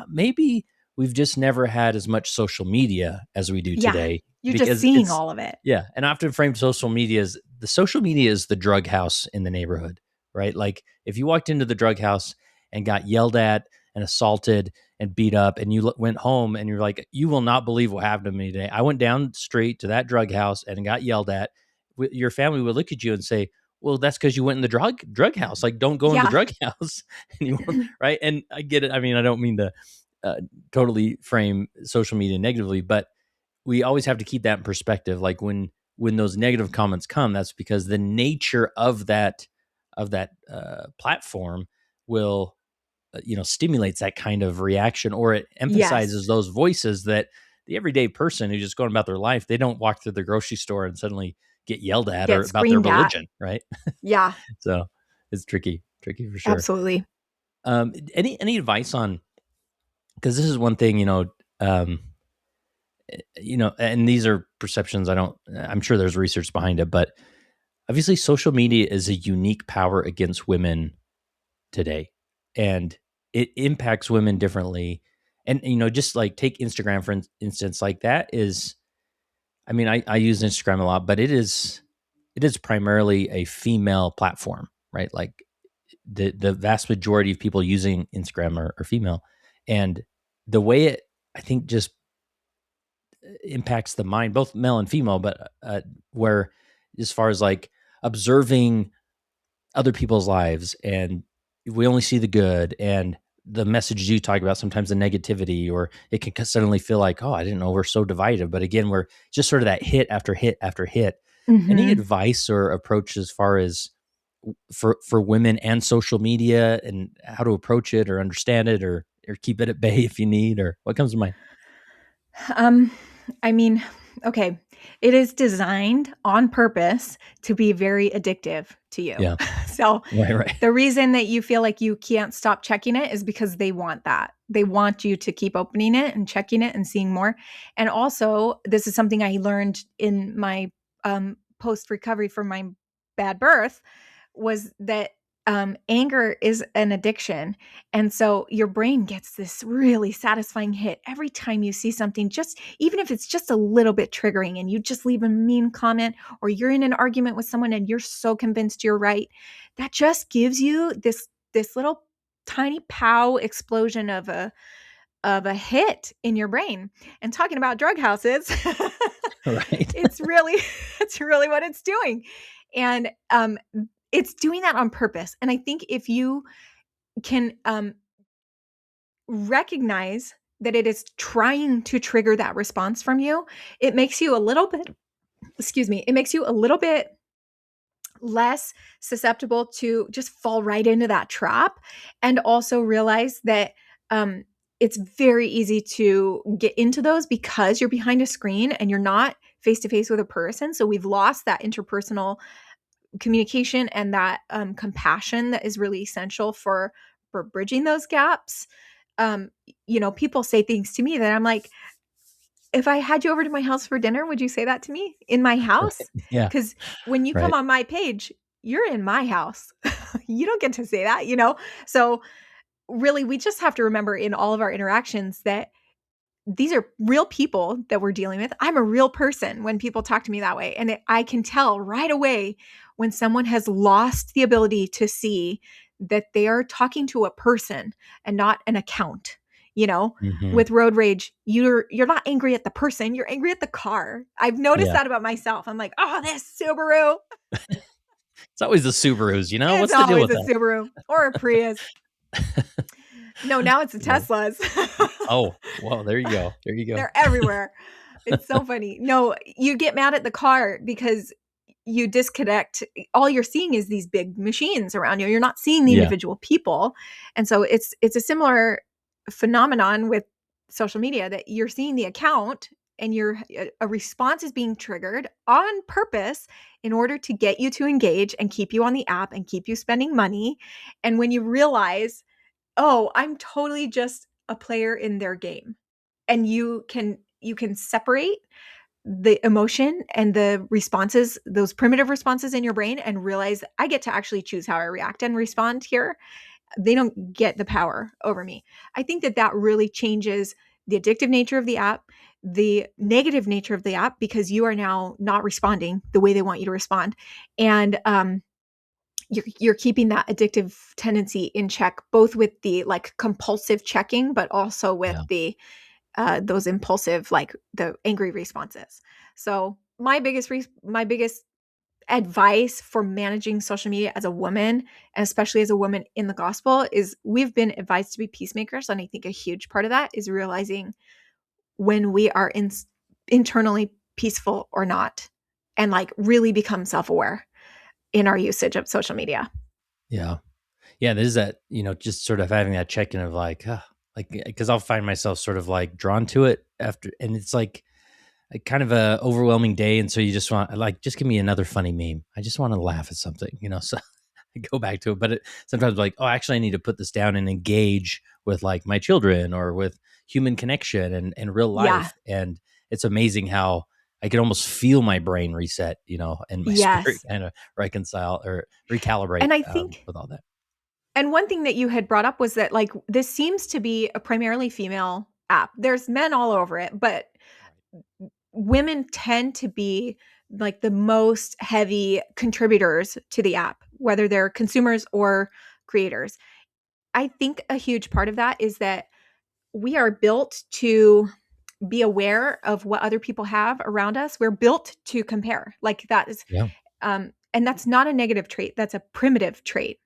maybe we've just never had as much social media as we do Yeah, today, you're just because seeing all of it. yeah. And I often frame social media as the drug house in the neighborhood, right? Like, if you walked into the drug house and got yelled at and assaulted and beat up, and you went home and you're like, you will not believe what happened to me today. I went down straight to that drug house and got yelled at. Your family would look at you and say, well, that's because you went in the drug house. Like, don't go in the Yeah. drug house. And right? And I get it. I mean, I don't mean to totally frame social media negatively, but we always have to keep that in perspective. Like, when those negative comments come, that's because the nature of that platform will stimulates that kind of reaction, or it emphasizes Yes. those voices that the everyday person who's just going about their life, they don't walk through the grocery store and suddenly get yelled at or Get about their screamed at. religion, right? Yeah, So it's tricky for sure. absolutely. Any advice on, because this is one thing, um, and these are perceptions. I'm sure there's research behind it, but obviously social media is a unique power against women today, and it impacts women differently. And, just like take Instagram, for instance, like that is, I mean, I use Instagram a lot, but it is primarily a female platform, right? Like, the vast majority of people using Instagram are female. And the way it, I think, just impacts the mind, both male and female, but where, as far as like observing other people's lives, and we only see the good, and the messages you talk about, sometimes the negativity, or it can suddenly feel like, oh, I didn't know we're so divided. But again, we're just sort of that hit after hit after hit. Any Mhm. advice or approach as far as for women and social media, and how to approach it or understand it, or keep it at bay if you need, or what comes to mind? Um, I mean, okay, it is designed on purpose to be very addictive to you. Yeah. So Right, right. the reason that you feel like you can't stop checking it is because they want that. They want you to keep opening it and checking it and seeing more. And also, this is something I learned in my post recovery from my bad birth, was that anger is an addiction. And so your brain gets this really satisfying hit every time you see something, just even if it's just a little bit triggering, and you just leave a mean comment, or you're in an argument with someone and you're so convinced you're right, that just gives you this little tiny pow explosion of a hit in your brain. And talking about drug houses, Right. it's really it's really what it's doing. And it's doing that on purpose. And I think if you can recognize that it is trying to trigger that response from you, it makes you a little bit, it makes you a little bit less susceptible to just fall right into that trap. And also realize that it's very easy to get into those because you're behind a screen and you're not face to face with a person. So we've lost that interpersonal communication and that compassion that is really essential for bridging those gaps. People say things to me that I'm like, if I had you over to my house for dinner, would you say that to me in my house? Yeah. Because when you come Right. on my page, you're in my house. You don't get to say that. So really, we just have to remember in all of our interactions that these are real people that we're dealing with. I'm a real person when people talk to me that way. And I can tell right away when someone has lost the ability to see that they are talking to a person and not an account. Hmm. With road rage, you're not angry at the person, you're angry at the car. I've noticed Yeah. that about myself. I'm like, oh, this Subaru. It's always the Subarus, It's What's the deal always with a that? Subaru or a Prius. No, now it's the Yeah. Teslas. Oh, well, there you go. There you go. They're everywhere. It's so funny. No, you get mad at the car because you disconnect. All you're seeing is these big machines around you. You're not seeing the Yeah. individual people. And so it's a similar phenomenon with social media, that you're seeing the account and a response is being triggered on purpose in order to get you to engage and keep you on the app and keep you spending money. And when you realize, oh, I'm totally just a player in their game, and you can separate the emotion and the responses, those primitive responses in your brain, and realize I get to actually choose how I react and respond here. They don't get the power over me. I think that really changes the addictive nature of the app, the negative nature of the app, because you are now not responding the way they want you to respond. And you're keeping that addictive tendency in check, both with the like compulsive checking, but also with Yeah. the those impulsive, like the angry responses. So my biggest advice for managing social media as a woman, and especially as a woman in the gospel, is we've been advised to be peacemakers. And I think a huge part of that is realizing when we are internally peaceful or not, and like really become self-aware in our usage of social media. Yeah. Yeah, there's that, just sort of having that check-in of like, because I'll find myself sort of like drawn to it after, and it's like a kind of a overwhelming day. And so you just want, like, just give me another funny meme. I just want to laugh at something, so I go back to it. But sometimes like, oh, actually I need to put this down and engage with like my children or with human connection and real Yeah. life. And it's amazing how I can almost feel my brain reset, and my spirit Yes. kind of reconcile or recalibrate And I think, with all that. and one thing that you had brought up was that like this seems to be a primarily female app. There's men all over it, but women tend to be like the most heavy contributors to the app, whether they're consumers or creators. I think a huge part of that is that we are built to be aware of what other people have around us. We're built to compare. Like that is, Yeah. and that's not a negative trait. That's a primitive trait.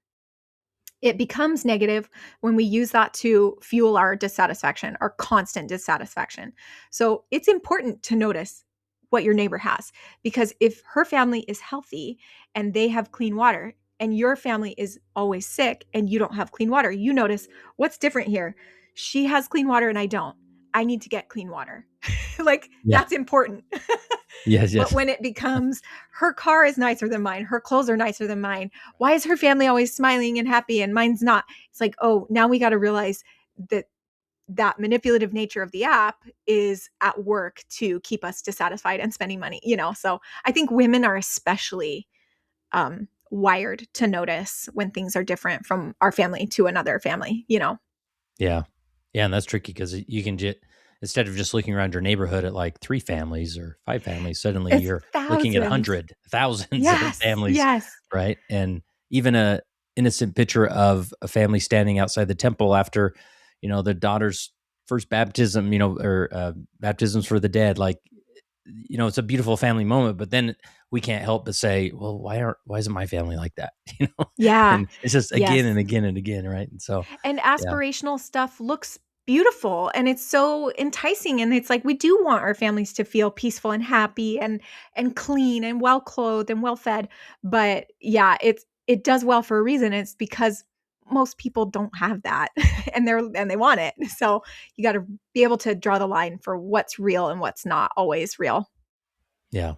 It becomes negative when we use that to fuel our dissatisfaction, our constant dissatisfaction. So it's important to notice what your neighbor has, because if her family is healthy and they have clean water, and your family is always sick and you don't have clean water, you notice, what's different here? She has clean water and I don't. I need to get clean water. Like Yeah. that's important. Yes, But yes. when it becomes her car is nicer than mine, her clothes are nicer than mine, why is her family always smiling and happy and mine's not? It's like, oh, now we got to realize that that manipulative nature of the app is at work to keep us dissatisfied and spending money, So I think women are especially wired to notice when things are different from our family to another family. Yeah. Yeah, and that's tricky because you can just, instead of just looking around your neighborhood at like 3 families or 5 families, suddenly It's you're looking at thousands. 100, thousands of Yes. families, Yes. right? And even a innocent picture of a family standing outside the temple after, their daughter's first baptism, or baptisms for the dead, like, it's a beautiful family moment, but then we can't help but say, well, why isn't my family like that? Yeah. And it's just again Yes. and again and again, right? And so, And yeah, aspirational stuff looks beautiful and it's so enticing, and it's like we do want our families to feel peaceful and happy and clean and well clothed and well fed. But yeah, it does well for a reason. It's because most people don't have that and they want it. So you got to be able to draw the line for what's real and what's not always real. yeah.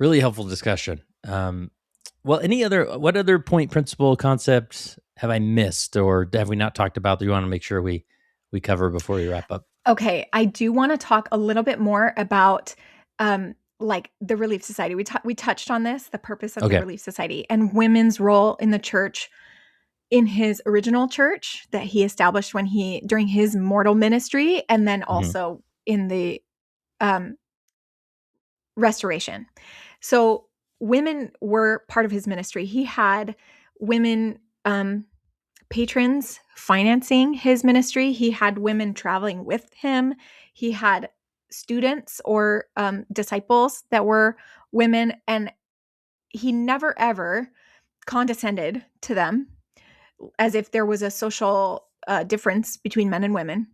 Really helpful discussion. Well, what other point, principle, concepts have I missed or have we not talked about that you want to make sure we cover before we wrap up? Okay, I do want to talk a little bit more about like the Relief Society. We touched on this, the purpose of the Okay. Relief Society and women's role in the church, in his original church that he established during his mortal ministry, and then Mhm. also in the um, restoration. So women were part of his ministry. He had women patrons financing his ministry. He had women traveling with him. He had students or disciples that were women, and he never ever condescended to them as if there was a social difference between men and women.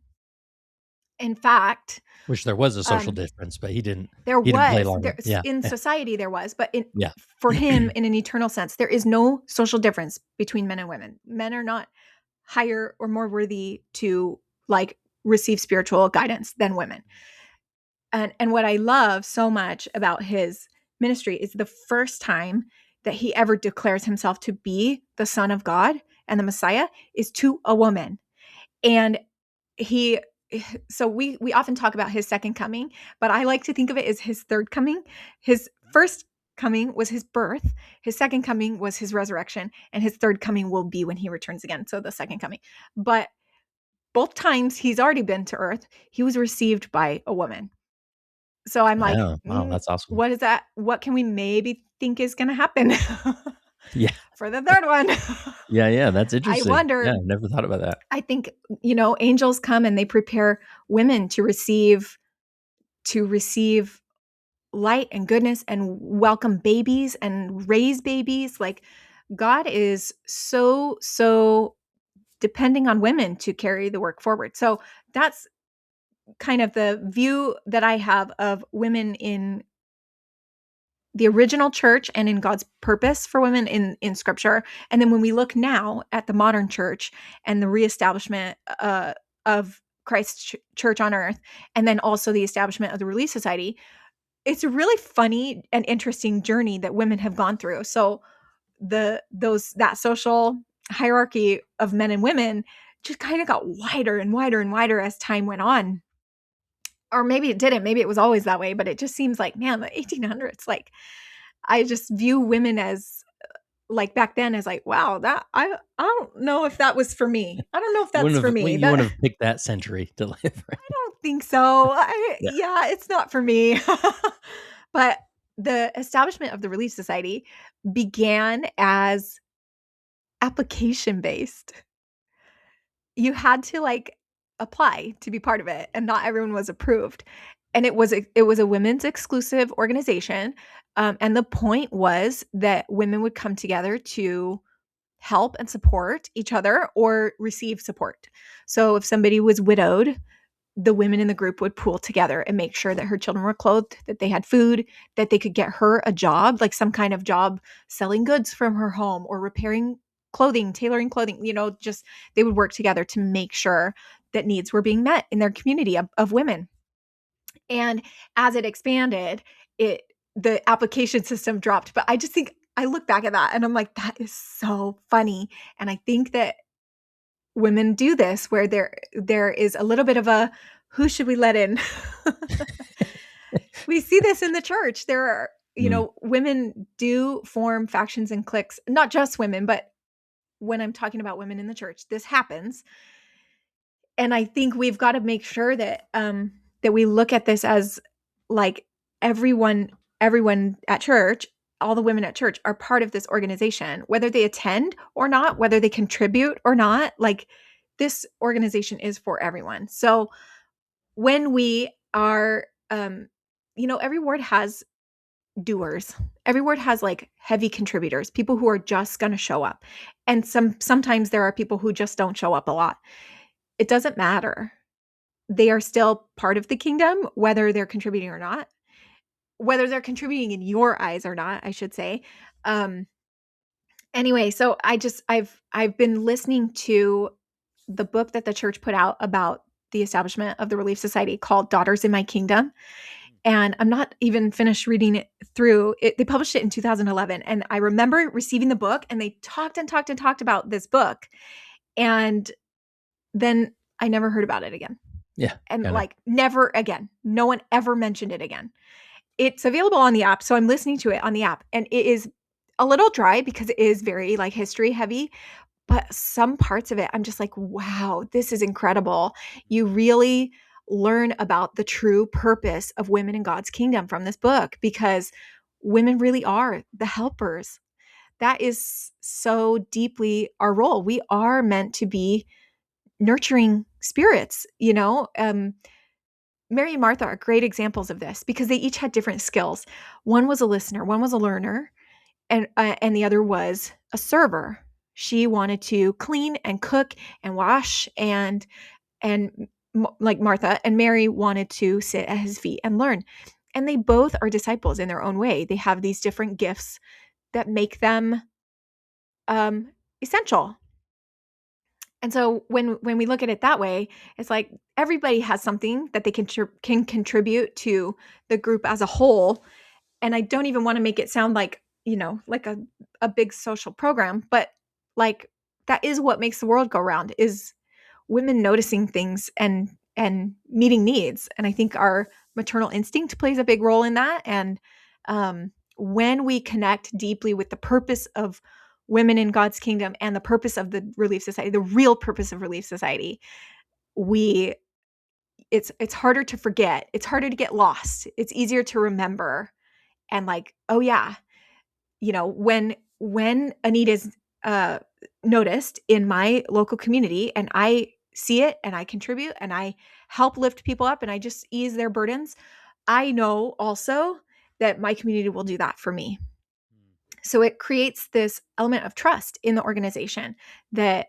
In fact, Which there was a social um, difference, but there he didn't play was along with. Yeah. in Yeah. society there was, but Yeah. for him, in an eternal sense, there is no social difference between men and women. Men are not higher or more worthy to like receive spiritual guidance than women. And what I love so much about his ministry is the first time that he ever declares himself to be the Son of God and the Messiah is to a woman. And he so we often talk about his second coming, but I like to think of it as his third coming. His first coming was his birth, his second coming was his resurrection, and his third coming will be when he returns again, so the second coming. But both times he's already been to earth, he was received by a woman. So I'm like, Yeah. Wow, that's awesome. what is that? What can we maybe think is going to happen Yeah. for the third one? Yeah, yeah, that's I interesting. Yeah, wonder. I've never thought about that. I think, angels come and they prepare women to receive light and goodness and welcome babies and raise babies. Like God is so depending on women to carry the work forward. So that's kind of the view that I have of women in the original church and in God's purpose for women in scripture. And then when we look now at the modern church and the reestablishment of Christ's church on earth, and then also the establishment of the Relief Society, it's a really funny and interesting journey that women have gone through. So that social hierarchy of men and women just kind of got wider and wider and wider as time went on. Or maybe it didn't. Maybe it was always that way, but it just seems like, man, the 1800s, like I just view women as like back then as like, wow, that I don't know if that was for me. I don't know if that's for me. You That wouldn't I have picked that century to live, right? don't think so. Yeah. Yeah, it's not for me. But the establishment of the Relief Society began as application based. You had to like apply to be part of it, and not everyone was approved. And it was a women's exclusive organization, and the point was that women would come together to help and support each other or receive support. So if somebody was widowed, the women in the group would pool together and make sure that her children were clothed, that they had food, that they could get her a job, like some kind of job selling goods from her home or repairing clothing, tailoring clothing, just they would work together to make sure that needs were being met in their community of women. And as it expanded it the application system dropped. But I just think I look back at that and I'm like, that is so funny. And I think that women do this where there is a little bit of a who should we let in? We see this in the church. There are, Mm. women do form factions and cliques, not just women, but when I'm talking about women in the church, this happens. And I think we've got to make sure that we look at this as like everyone at church, all the women at church are part of this organization, whether they attend or not, whether they contribute or not. Like this organization is for everyone. So when we are, every ward has doers. Every ward has like heavy contributors, people who are just going to show up. And sometimes there are people who just don't show up a lot. It doesn't matter. They are still part of the kingdom, whether they're contributing or not, whether they're contributing in your eyes or not, I should say. Anyway, so I've been listening to the book that the church put out about the establishment of the Relief Society called Daughters in My Kingdom. And I'm not even finished reading it through. They published it in 2011. And I remember receiving the book and they talked and talked and talked about this book. And then I never heard about it again. Yeah. And kinda. like never again. No one ever mentioned it again. It's available on the app. So I'm listening to it on the app. And it is a little dry because it is very like history heavy. But some parts of it, I'm just like, wow, this is incredible. You really learn about the true purpose of women in God's kingdom from this book because women really are the helpers. That is so deeply our role. We are meant to be nurturing spirits, Mary and Martha are great examples of this because they each had different skills. One was a listener, one was a learner, and the other was a server. She wanted to clean and cook and wash and like Martha, and Mary wanted to sit at his feet and learn. And they both are disciples in their own way. They have these different gifts that make them essential. And so when we look at it that way, it's like everybody has something that they can contribute to the group as a whole. And I don't even want to make it sound like, like a big social program, but like that is what makes the world go round is women noticing things and meeting needs. And I think our maternal instinct plays a big role in that. And when we connect deeply with the purpose of women in God's kingdom and the purpose of the Relief Society, the real purpose of Relief Society, it's harder to forget. It's harder to get lost. It's easier to remember. And like, oh yeah, when a need is noticed in my local community and I see it and I contribute and I help lift people up and I just ease their burdens, I know also that my community will do that for me. So it creates this element of trust in the organization that,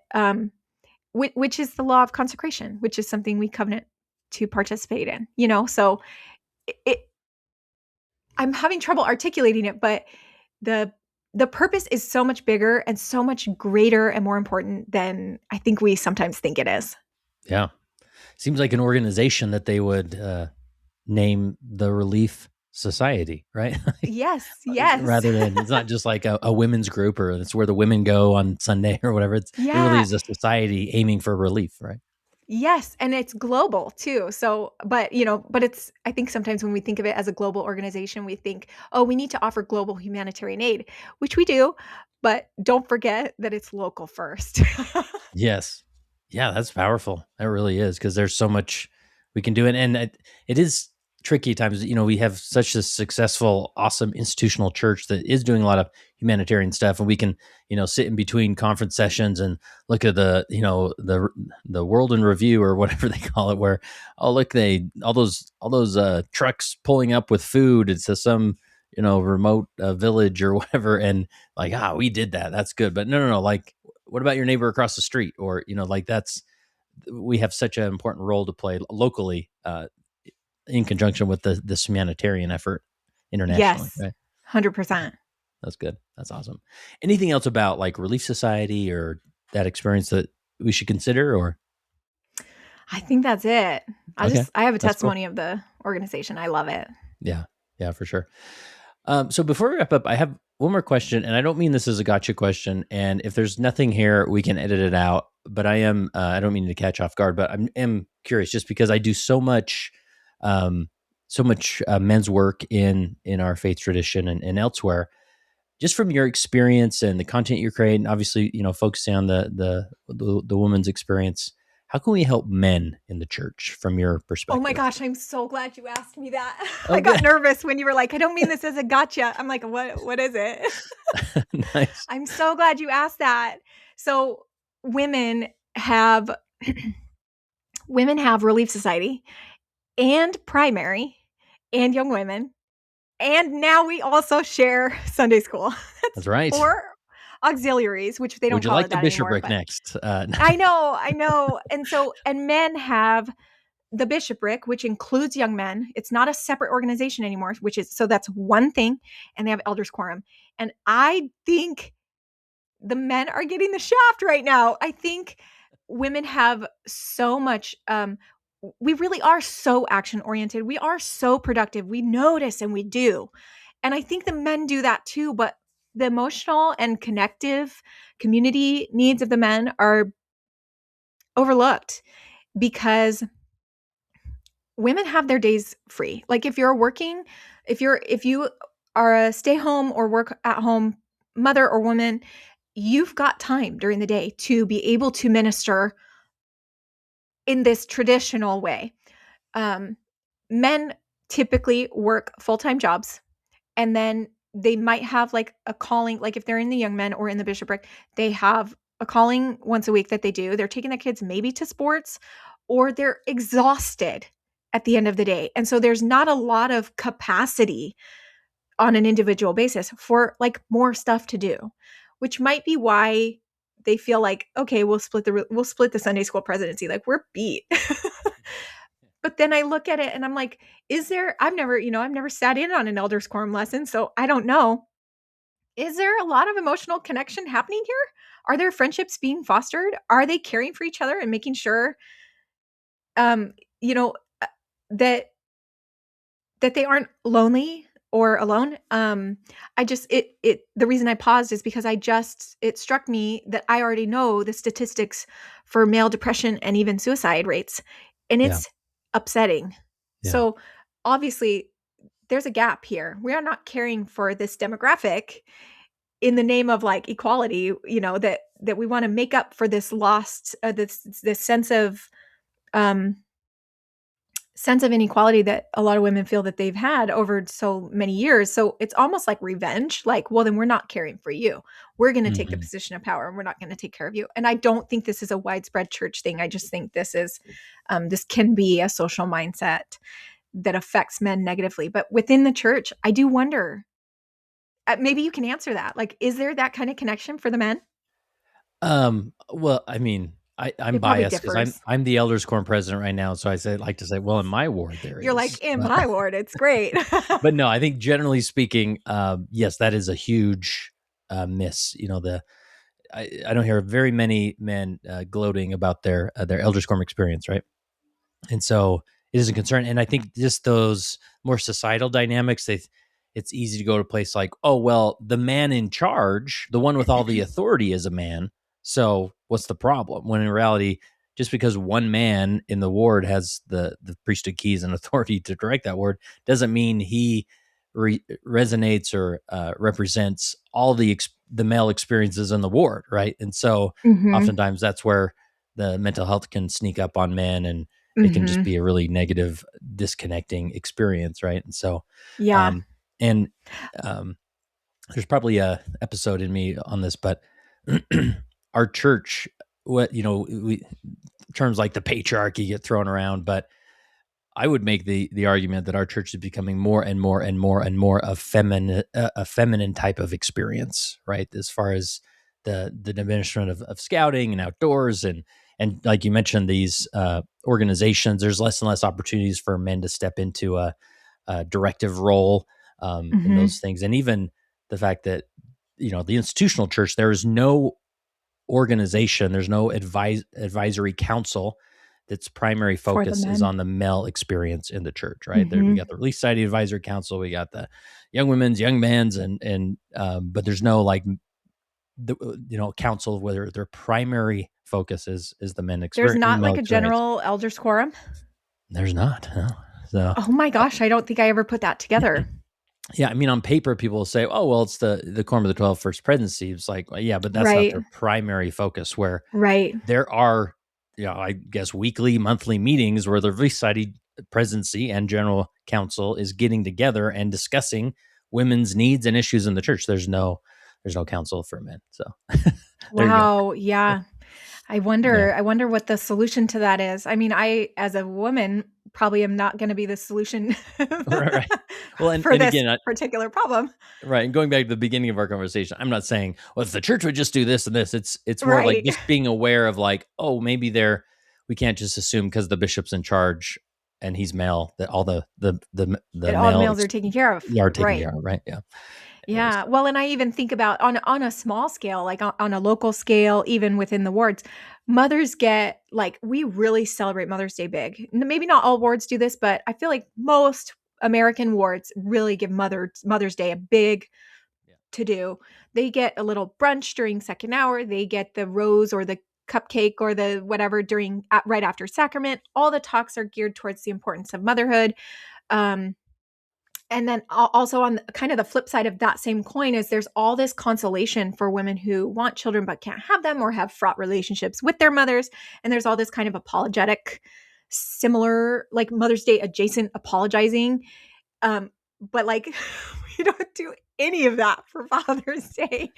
which is the law of consecration, which is something we covenant to participate in, So I'm having trouble articulating it, but the purpose is so much bigger and so much greater and more important than I think we sometimes think it is. Yeah. Seems like an organization that they would name the Relief Society, right? Yes, yes. Rather than it's not just like a women's group or it's where the women go on Sunday or whatever. It really Yeah. is a society aiming for relief, right? Yes, and it's global too. So, but it's I think sometimes when we think of it as a global organization, we think, "Oh, we need to offer global humanitarian aid," which we do, but don't forget that it's local first. Yes. Yeah, that's powerful. That really is because there's so much we can do. And it is tricky at times. We have such a successful, awesome institutional church that is doing a lot of humanitarian stuff. And we can, sit in between conference sessions and look at the world in review or whatever they call it, where, oh, look, all those trucks pulling up with food. It's some, remote village or whatever. And like, we did that. That's good. But no. Like, what about your neighbor across the street? Or, we have such an important role to play locally in conjunction with this humanitarian effort internationally, Yes, right? 100%. That's good. That's awesome. Anything else about like Relief Society or that experience that we should consider or? I think that's it. Okay. I have a That's cool. testimony of the organization. I love it. Yeah. Yeah, for sure. So before we wrap up, I have one more question, and I don't mean this as a gotcha question. And if there's nothing here, we can edit it out. But I don't mean to catch off guard, but am curious just because I do um, so much men's work in our faith tradition and elsewhere. Just from your experience and the content you're creating, obviously, focusing on the woman's experience, how can we help men in the church from your Oh my perspective? gosh, I'm so glad you asked me that. Oh, I got good. nervous when you were like, "I don't mean this as a gotcha." I'm like, "What is it?" Nice. I'm so glad you asked that. So, women have women have Relief Society and primary and young women, and now we also share Sunday school. That's That's right. 4 auxiliaries, which they don't Would you call like it the that anymore, bishopric but next? I know, and men have the bishopric, which includes young men. It's not a separate organization anymore, which is so that's one thing, and they have elders quorum. And I think the men are getting the shaft right now. I think women have so much we really are so action oriented. We are so productive. We notice and we do. And I think the men do that too, but the emotional and connective community needs of the men are overlooked because women have their days free. Like if you are a stay home or work at home mother or woman, you've got time during the day to be able to minister in this traditional way. Um, Men typically work full-time jobs, and then they might have like a calling, like if they're in the young men or in the bishopric, they have a calling once a week that they do. They're taking their kids maybe to sports, or they're exhausted at the end of the day. And so there's not a lot of capacity on an individual basis for like more stuff to do, which might be why they feel like, okay, we'll split the Sunday school presidency. Like we're beat. But then I look at it and I'm like, I've never sat in on an elders quorum lesson, so I don't know. Is there a lot of emotional connection happening here? Are there friendships being fostered? Are they caring for each other and making sure um, you know, that they aren't lonely or alone? I just the reason I paused is because it struck me that I already know the statistics for male depression and even suicide rates, and Yeah, it's upsetting. yeah. So obviously there's a gap here. We are not caring for this demographic in the name of like equality, that we want to make up for this lost this um sense of inequality that a lot of women feel that they've had over so many years. So it's almost like revenge. Like, well, then we're not caring for you. We're going to take the Mhm. position of power and we're not going to take care of you. And I don't think this is a widespread church thing. I just think this can be a social mindset that affects men negatively. But within the church, I do wonder, maybe you can answer that. Like, is there that kind of connection for the men? Well, I mean, I'm It probably biased because I'm differs. I'm the elders quorum president right now, so like to say, well, in my ward there You're like, is, in but my ward, it's great. but no, I think generally speaking, yes, that is a huge miss. I don't hear very many men gloating about their elders quorum experience, right? And so it is a concern. And I think just those more societal dynamics, it's easy to go to a place like, oh, well, the man in charge, the one with all the authority is a man. So what's the problem? When in reality, just because one man in the ward has the priesthood keys and authority to direct that ward doesn't mean he resonates or represents all the male experiences in the ward, right? And so Mhm. oftentimes that's where the mental health can sneak up on men, and it can just Mhm. be a really negative, disconnecting experience, right? And so, Yeah. um, and um, there's probably a episode in me on this, but our church, we terms like the patriarchy get thrown around, but I would make the argument that our church is becoming more and more and more and more a feminine type of experience, right? As far as the diminishment of scouting and outdoors, and like you mentioned, these organizations, there's less and less opportunities for men to step into a directive role in Mhm. those things, and even the fact that the institutional church, there is no organization, there's no advisory council its primary For the focus is men. on the male experience in the church, right? There we Mhm. got the Relief Society Advisory Council, we got the young women's, young men's, and but there's no like the council of whether their primary focus is the There's not male like a experience. general elders quorum? There's not, no. So Oh my gosh, I don't think I ever put that together. yeah, I mean, on paper, people will say, "Oh, well, it's the quorum of the 12 first presidency." It's like, well, yeah, but that's not Right. their primary focus. Where Right. there are, I guess, weekly, monthly meetings where the Relief Society presidency and general council is getting together and discussing women's needs and issues in the church. There's no council for men. So there you go. Wow, yeah. Yeah. I wonder what the solution to that is. I mean, I, as a woman, probably am not gonna be the solution Right, right. Well, for and this again, particular problem. right, and going back to the beginning of our conversation, I'm not saying, well, if the church would just do this and this, it's more like Right. just being aware of like, oh, maybe we can't just assume because the bishop's in charge and he's male that all the That all the male males are taken care of. are taken Right. care of, right? Yeah. Anyway, Yeah. so Well, and I even think about on a small scale, like on a local scale, even within the wards, mothers get like we really celebrate Mother's Day big. Maybe not all wards do this, but I feel like most American wards really give Mother's Day a big yeah. to do. They get a little brunch during second hour. They get the rose or the cupcake or the whatever right after sacrament. All the talks are geared towards the importance of motherhood. Um, and then also on kind of the flip side of that same coin is there's all this consolation for women who want children but can't have them or have fraught relationships with their mothers. And there's all this kind of apologetic, similar, like Mother's Day adjacent apologizing. But like we don't do any of that for Father's Day.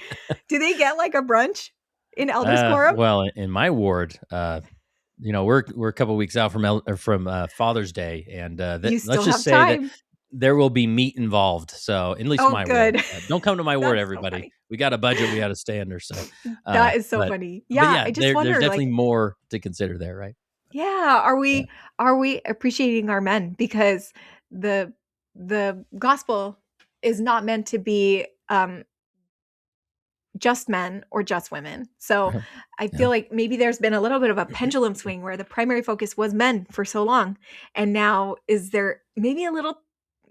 Do they get like a brunch in Elders Quorum? Well, in my ward, we're a couple weeks out from Father's Day, and You let's still just have say that time. there will be meat involved. So at least Oh, my ward. good. Don't come to my ward, That's so everybody. funny. We got a budget we got to stay under. So, That is so but funny. but Yeah, yeah, I just there's wonder definitely like more to consider there, right? yeah, Yeah. are we appreciating our men because the the gospel is not meant to be just men or just women. So Uh-huh. I Yeah. feel like maybe there's been a little bit of a pendulum swing where the primary focus was men for so long. And now is there maybe a little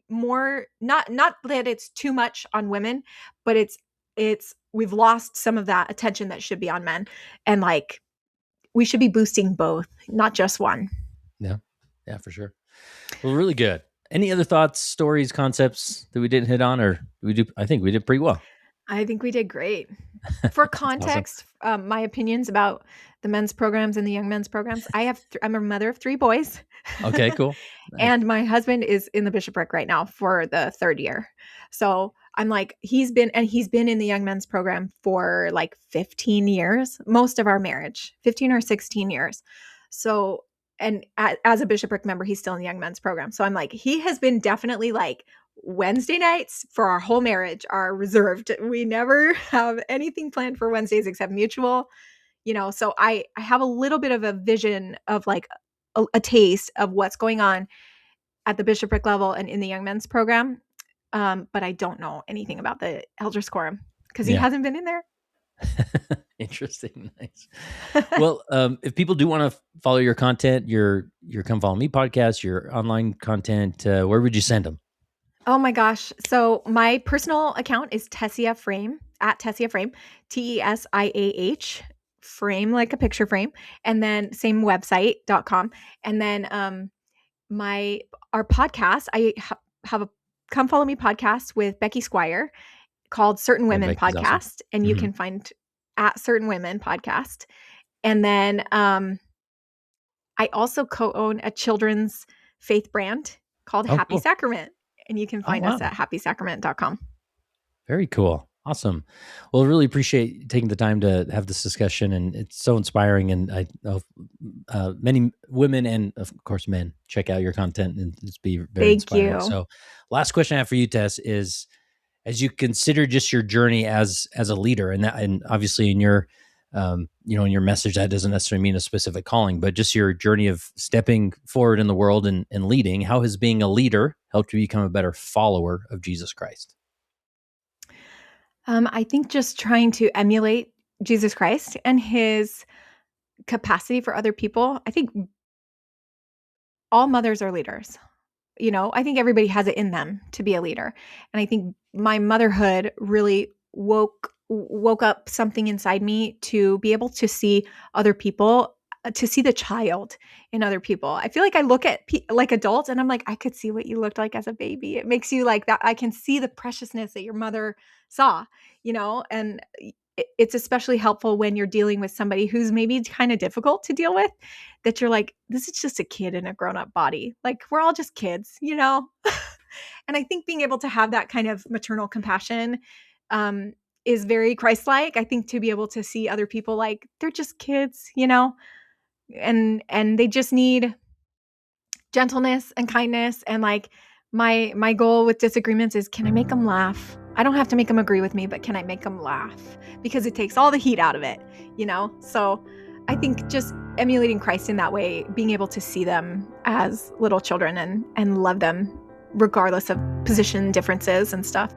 more not that it's too much on women, but it's we've lost some of that attention that should be on men. And like we should be boosting both, not just one. Yeah. Yeah, for sure. Well, really good. Any other thoughts, stories, concepts that we didn't hit on, or we do? I think we did pretty well. I think we did great. For That's awesome. context, my opinions about the men's programs and the young men's programs. I'm a mother of 3 boys, Okay, cool. Nice. and my husband is in the bishopric right now for the 3rd year. So I'm like, he's been in the young men's program for like 15 years, most of our marriage, 15 or 16 years. So, and as a bishopric member, he's still in the young men's program. So I'm like, he has been definitely like Wednesday nights for our whole marriage are reserved. We never have anything planned for Wednesdays except mutual, so I have a little bit of a vision of like a taste of what's going on at the bishopric level and in the young men's program. But I don't know anything about the elders quorum because he Yeah. hasn't been in there. Interesting. Nice. Well, if people do want to follow your content, your Come Follow Me podcast, your online content, where would you send them? Oh my gosh. So my personal account is Tesiah Frame at Tesiah Frame, TESIAH frame, like a picture frame. And then same website.com. And then our podcast, I have a Come Follow Me podcast with Becky Squire called Certain Yeah, Women Becky's awesome. Podcast. And you Mhm. can find at Certain Women Podcast. And then I also co-own a children's faith brand called Oh, Happy cool. Sacrament. And you can Oh, find us wow. at happysacrament.com. Very cool. Awesome. Well, really appreciate taking the time to have this discussion, and it's so inspiring. And I know many women and, of course, men check out your content, and it's be very Thank inspiring. you. So, last question I have for you, Tess, is as you consider just your journey as a leader, and obviously in your in your message, that doesn't necessarily mean a specific calling, but just your journey of stepping forward in the world and leading. How has being a leader helped you become a better follower of Jesus Christ? I think just trying to emulate Jesus Christ and his capacity for other people. I think all mothers are leaders. I think everybody has it in them to be a leader. And I think my motherhood really woke up something inside me to be able to see other people, to see the child in other people. I feel like I look at like adults and I'm like, I could see what you looked like as a baby. It makes you like that. I can see the preciousness that your mother saw, and it's especially helpful when you're dealing with somebody who's maybe kind of difficult to deal with, that you're like, this is just a kid in a grown-up body. Like, we're all just kids, And I think being able to have that kind of maternal compassion is very Christ-like. I think to be able to see other people like they're just kids, and they just need gentleness and kindness. And like my goal with disagreements is, can I make them laugh? I don't have to make them agree with me, but can I make them laugh? Because it takes all the heat out of it, So I think just emulating Christ in that way, being able to see them as little children and love them regardless of position differences and stuff.